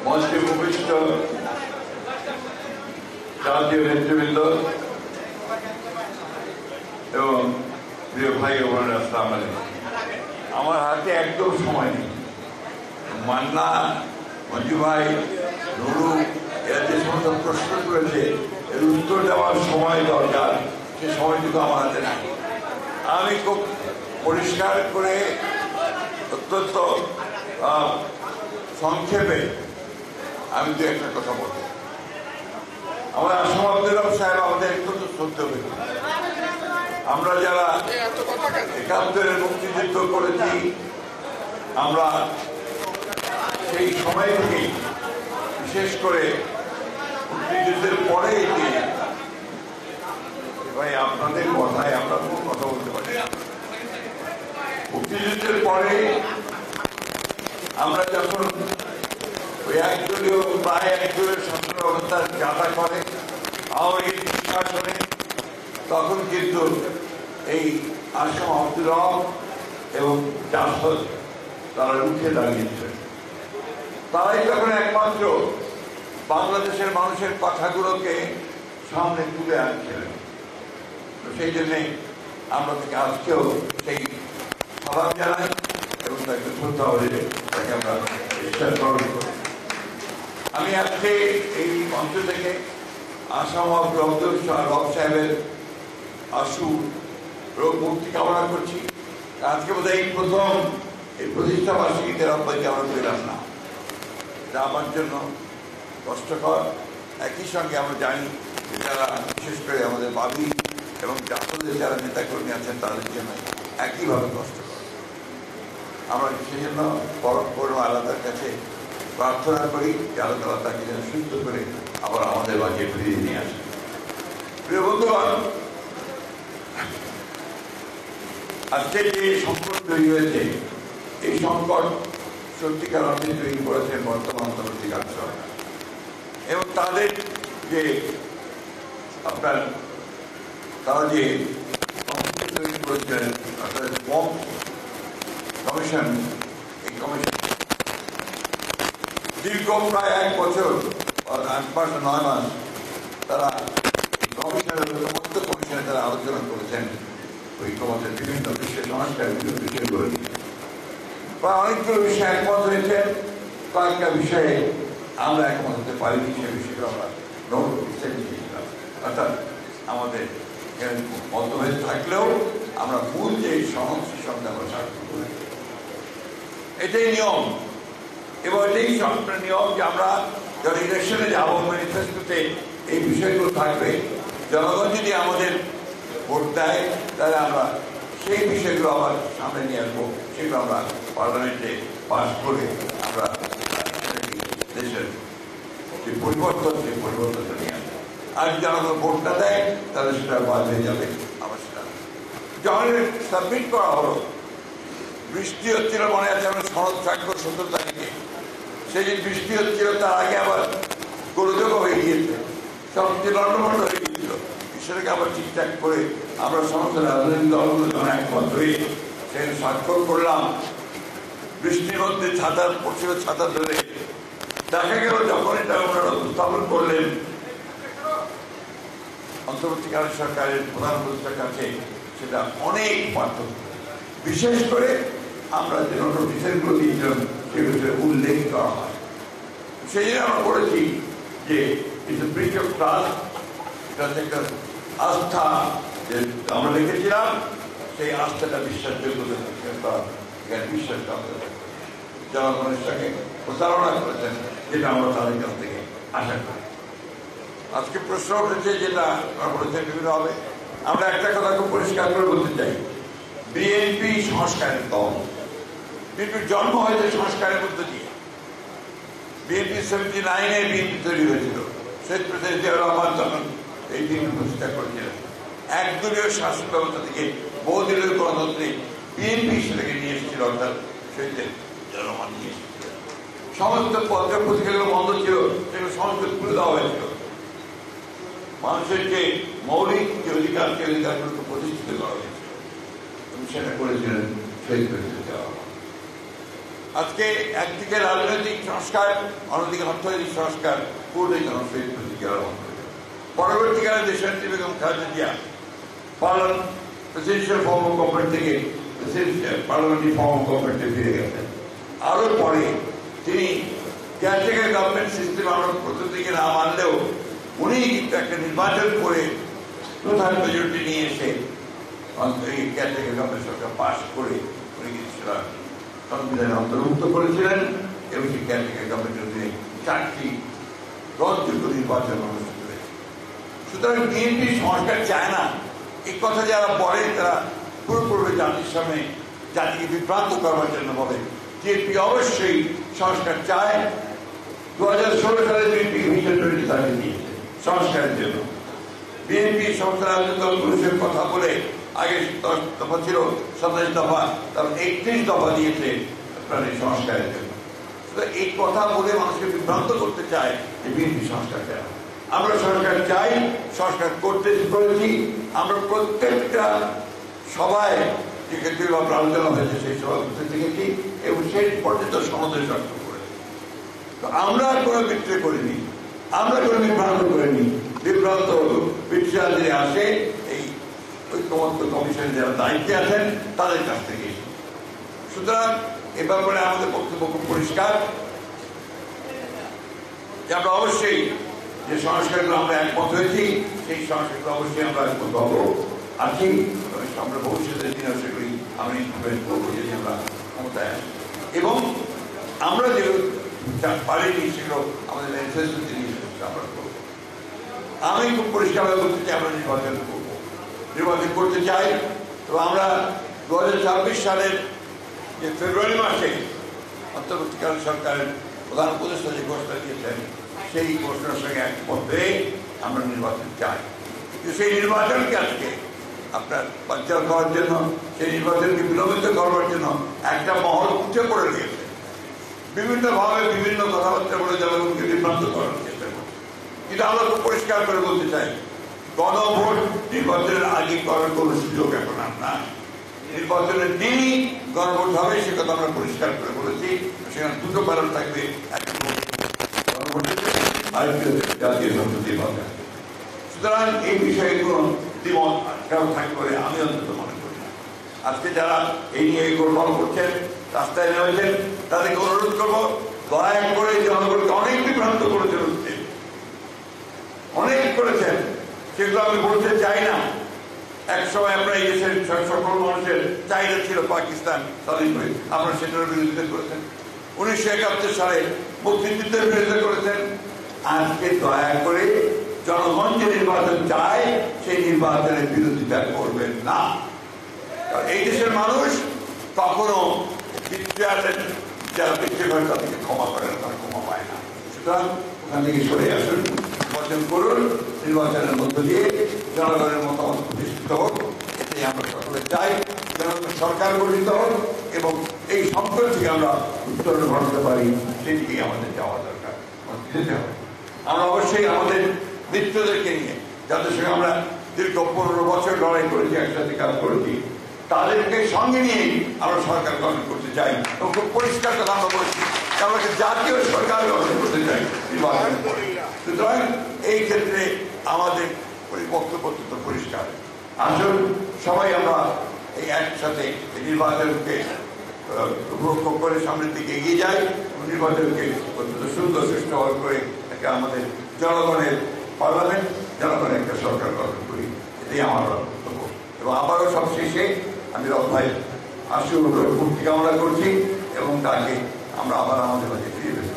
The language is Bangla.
মঞ্চে উপবিষ্ট জাতীয় নেতৃবৃন্দ এবং প্রিয় ভাই ও বোনেরা, আসসালামু আলাইকুম। আমার হাতে একদম সময় নেই। মান্না, মঞ্জু ভাই, নুরু এরা যে সমস্ত প্রশ্ন করেছে এর উত্তর দেওয়ার সময় দরকার, সে সময়টুকু আমার হাতে নাই। আমি খুব পরিষ্কার করে অত্যন্ত সংক্ষেপে আমি দু একটা কথা বলব। আমার আসম আব্দুল রব সাহেব আমাদের অত্যন্ত শ্রদ্ধা ব্যক্তি। আমরা যারা ৭১-এর মুক্তিযুদ্ধ করেছি, আমরা সেই সময় থেকেই বিশেষ করে মুক্তিযুদ্ধের পরে ভাই আপনাদের কথায় আমরা খুব কথা বলতে পারি। মুক্তিযুদ্ধের পরে আমরা যখন ওই একদলীয় প্রায় একদলীয় শাসন ব্যবস্থা যাতা করে আওয়ামী লীগ শাসনে, তখন কিন্তু এই আসম আব্দুল রব এবং জাসদ তারা উঠে দাঁড়িয়েছিলেন। তারাই তখন একমাত্র বাংলাদেশের মানুষের কথাগুলোকে সামনে তুলে আনছিলেন। সেই জন্যে আমরা তাকে আজকেও সেই সালাম জানাই এবং তাকে শ্রদ্ধা করে তাকে আমরা বিশ্বাস গ্রহণ করি। আমি আজকে এই মঞ্চ থেকে আসম আব্দুল রব সাহেবের আশু রোগ মুক্তি কামনা করছি। আজকে বোধহয় এই প্রথম এই প্রতিষ্ঠা বার্ষিকীতে রব্বাইকে আমরা পেলাম না, যা আমার জন্য কষ্টকর। একই সঙ্গে আমরা জানি যে যারা বিশেষ করে আমাদের বাবি এবং জাতীয় যারা নেতাকর্মী আছেন তাদের জন্য একইভাবে কষ্টকর। আমরা সেই জন্য পরম করুণ আল্লাহর কাছে প্রার্থনা করি যে আল্লাহ তাআলা তাকে যেন সুস্থ করে আবার আমাদের মাঝে ফিরিয়ে নিয়ে আসে। প্রিয় বন্ধুগণ, আজকে যে সংকট তৈরি হয়েছে, এই সংকট সত্যিকার অর্থে তৈরি করেছেন বর্তমান অন্তর্বর্তীকালীন সরকার এবং তাদের যে তারা যে তৈরি করেছেন কমিশন, এই কমিশন দীর্ঘ প্রায় ১ বছর ৮ মাস ৯ মাস তারা কমিশনের সমস্ত কমিশনে তারা আলোচনা করেছেন ওই কমিশনের বিভিন্ন বিষয় সংস্কার বিভিন্ন বিষয়গুলো নিয়ে। প্রায় অনেকগুলো বিষয়ে একমত হয়েছেন, কয়েকটা বিষয়ে আমরা একমত হতে পারিনি। সে বিষয়গুলো আমরা নোট দিয়েছিলাম। অর্থাৎ আমাদের মতভেদ থাকলেও আমরা মূল যে সহনশীল সঙ্গে আমরা স্বাক্ষর করি, এটাই নিয়ম। এবং এটাই সবটা নিয়ম যে আমরা যখন ইলেকশনে যাবো ম্যানিফেস্টোতে এই বিষয়গুলো থাকবে। জনগণ যদি আমাদের ভোট দেয় তাহলে আমরা সেই বিষয়গুলো আবার সামনে নিয়ে আসবো, সেগুলো আমরা পার্লামেন্টে পাস করে আমরা দেশের যে পরিবর্তন, সেই পরিবর্তনটা নিয়ে আসবো। আর যদি আমাদের ভোটটা দেয় তাহলে সেটা বাদ হয়ে যাবে। আবার সেটা যখন সাবমিট করা হলো, বৃষ্টি হচ্ছিল, মনে আছে আমরা সনদ স্বাক্ষর ১৭ তারিখে, সেই দিন বৃষ্টি হচ্ছিল, তার আগে আবার গোলযোগ হয়ে গিয়েছে, সব কিছু লন্ডভন্ড হয়ে গিয়েছিল। সেটাকে আবার ঠিকঠাক করে আমরা সমস্ত রাজনৈতিক দলগুলো যখন একমত হয়ে সেখানে স্বাক্ষর করলাম, বৃষ্টির মধ্যে ছাতা পড়ছিল, ছাতা ধরে দেখা গেল যখন এটা ওনারা উপস্থাপন করলেন অন্তর্বর্তীকালীন সরকারের প্রধান উপদেষ্টার কাছে, সেটা অনেক পার্থক্য। বিশেষ করে আমরা যে নোটিফিকেশনগুলো দিয়েছিলাম সেগুলো উল্লেখ করা হয়। সেই জন্য আমরা বলেছি যে it's a breach of trust, এটা হচ্ছে একটা আস্থা যে আমরা লিখেছিলাম, সেই আস্থাটা বিশ্বাসযোগ্যতা এখানে বিশ্বাস করতে জনগণের সঙ্গে প্রচারণা করেছেন, যেটা আমরা তাদের কাছ থেকে আশা করি। আজকে প্রশ্ন উঠেছে যেটা বলেছেন বিভিন্ন হবে। আমরা একটা কথা খুব পরিষ্কার করে বলতে চাই, বিএনপি সংস্কারের দল। বিএনপির জন্ম হয়েছে সংস্কারের মধ্য দিয়ে। বিএনপি 79-এ বিএনপি তৈরি হয়েছিল। শহীদ প্রেসিডেন্ট জিয়াউর রহমান তখন এই বিএনপি প্রতিষ্ঠা করেছিলেন। একদলীয় শাসন ব্যবস্থা থেকে বহুদলীয় গণতন্ত্রে বিএনপি সেটাকে নিয়ে এসেছিল, অর্থাৎ শহীদ জিয়াউর রহমান নিয়ে এসেছিলেন। সমস্ত পত্র পত্রিকাগুলো বন্ধ ছিল, সেগুলো সমস্ত খুলে দেওয়া হয়েছিল। মানুষের যে মৌলিক যে অধিকার, সেই অধিকারগুলোকে প্রতিষ্ঠিত করা হয়েছিল এবং সেটা করেছিলেন শহীদ প্রেসিডেন্ট জিয়াউর রহমান। আজকে একদিকে রাজনৈতিক সংস্কার, অন্যদিকে অর্থনৈতিক সংস্কার পুরোটাই যেন শহীদ প্রতিক্রিয়া আরম্ভ করে। পরবর্তীকালে দেশনেত্রী Begum Khaleda Zia presidential form of government থেকে পার্লামেন্টারি ফর্ম অফ গভর্নমেন্টে ফিরে গেছেন। আরো পরে তিনি কেয়ারটেকার গভর্নমেন্ট সিস্টেম আমরা প্রথম দিকে না মানলেও উনি কিন্তু একটা নির্বাচন করে প্রধান মেজরিটি নিয়ে এসে কেয়ারটেকার গভর্নমেন্ট সরকার পাশ করে উনি কিন্তু সেটা সংবিধানে অন্তর্ভুক্ত করেছিলেন এবং সেই কেয়ারটেকার গভর্নমেন্টের অধীনে 4টি গ্রহণযোগ্য নির্বাচন অনুষ্ঠিত হয়েছে। সুতরাং বিএনপি সংস্কার চায় না এই কথা যারা বলে তারা পুরোপুরি জাতির সামনে জাতিকে বিভ্রান্ত করবার জন্য বলে। বিএনপি অবশ্যই সংস্কার চায়। 2016 সালে বিএনপি ভিশন 2030 দিয়েছে সংস্কারের জন্য। বিএনপি সংস্কার আন্দোলন পুলিশের কথা বলে আগে 10 দফা ছিল, 27 দফা, তারপর 31 দফা দিয়েছে আপনার এই সংস্কারের জন্য। এই কথা বলে মানুষকে বিভ্রান্ত করতে চায় যে বিএনপি সংস্কার চায়। আমরা সংস্কার চাই, সংস্কার করতে করেছি। আমরা প্রত্যেকটা সভায় যে ক্ষেত্রে আলোচনা হয়েছে সেই সভা করতে দেখেছি এবং সেই পর্যন্ত সমাবেশ রক্ষা করেছি। তো আমরা কোনো বিক্রয় করিনি, আমরা কোনো বিভ্রান্ত করিনি। বিভ্রান্ত বিশ্বাস যে আসে এই ঐক্যমত্য কমিশন যারা দায়িত্বে আছেন তাদের কাছ থেকে। সুতরাং এ ব্যাপারে আমাদের বক্তব্য খুব পরিষ্কার যে আমরা অবশ্যই যে সংস্কারগুলো আমরা একমত হয়েছি সেই সংস্কারগুলো অবশ্যই আমরা একমত হবো আছি। আমরা ভবিষ্যতের দিনে সেগুলি আমরা ইমপ্লিমেন্ট করবো যদি আমরা ক্ষমতায় আসি। এবং আমরা যেগুলো পারিনি সেগুলো আমাদের আমরা করবো। আমি খুব পরিষ্কারভাবে বলতে চাই আমরা নির্বাচন করবো, নির্বাচন করতে চাই। তো আমরা 2026 সালের যে ফেব্রুয়ারি মাসে অন্তর্বর্তীকালীন সরকারের প্রধান উপদেষ্টা যে ঘোষণা দিয়েছেন সেই ঘোষণার সঙ্গে একমত হয়ে আমরা নির্বাচন চাই। কিন্তু সেই নির্বাচনকে আজকে আপনার বাচ্চার করার জন্য, সেই নির্বাচনকে বিলম্বিত করবার জন্য একটা মহল উঠে পড়ে গিয়েছে। বিভিন্নভাবে বিভিন্ন কথাবার্তা বলে জনগণকে বিভ্রান্ত করার চেষ্টা করছে। কিন্তু আমরা খুব পরিষ্কার করে বলতে চাই গণভোট নির্বাচনের আগে করার কোনো সুযোগ এখন আর নাই। নির্বাচনের দিনই গণভোট হবে সে কথা আমরা পরিষ্কার করে বলেছি। সেখানে দুটো কারণ থাকবে, একটা গণভোটের আর জাতীয় সংসদ নির্বাচন। সুতরাং এই বিষয়ে কোনো দ্বিমত থাকবে বলে আমি অন্তত মনে করি না। আজকে যারা এই নিয়ে গোলমাল করছেন, রাস্তায় নেমেছেন, তাদেরকে অনুরোধ করবো দয়া করে জনগণকে অনেক বিভ্রান্ত করেছেন, অনেক করেছেন, সেগুলো আমি বলতে চাই না। এক সময় আমরা এই দেশের সকল মানুষের চাহিদা ছিল পাকিস্তান স্বাধীন হয়ে, আপনারা সেটার বিরোধিতা করেছেন। 1971 সালে মুক্তিযুদ্ধের বিরোধিতা করেছেন। আজকে দয়া করে জনগণ যে নির্বাচন চায় সেই নির্বাচনের বিরোধিতা করবেন না। এই দেশের মানুষ কখনো যারা বিক্রি করে তাদেরকে ক্ষমা করেন, তারা ক্ষমা পায় না। সুতরাং ওখান থেকে সরে আসুন, নির্বাচন করুন। নির্বাচনের মধ্য দিয়ে জনগণের মতামত প্রতিষ্ঠিত হোক, এটাই আমরা সকলে চাই। জনগণের সরকার গঠিত হোক এবং এই সংকট থেকে আমরা উত্তরণ ঘটাতে পারি, সেদিকেই আমাদের যাওয়া দরকার, যেতে হবে। আমরা অবশ্যই আমাদের মিত্রদেরকে নিয়ে, যাদের সঙ্গে আমরা দীর্ঘ 15 বছর লড়াই করেছি, একসাথে কাজ করেছি, তাদেরকে সঙ্গে নিয়ে আমরা সরকার গঠন করতে চাই। এবং খুব পরিষ্কার কথা আমরা বলছি, আমরা জাতীয় সরকার গঠন করতে চাই নির্বাচন করে। সুতরাং এই ক্ষেত্রে আমাদের বক্তব্য অত্যন্ত পরিষ্কার। আসুন সবাই আমরা এই একসাথে নির্বাচনকে উপভোগ করে সামনের দিকে এগিয়ে যাই এবং নির্বাচনকে অত্যন্ত সুন্দর সুষ্ঠু করে একটা আমাদের জনগণের পার্লামেন্ট, জনগণের একটা সরকার গঠন করি, এটাই আমার বক্তব্য। এবং আবারও সবশেষে আমি রব ভাই আশু মুক্তি কামনা করছি এবং তাকে আমরা আবার আমাদের মাঝে ফিরে পেতে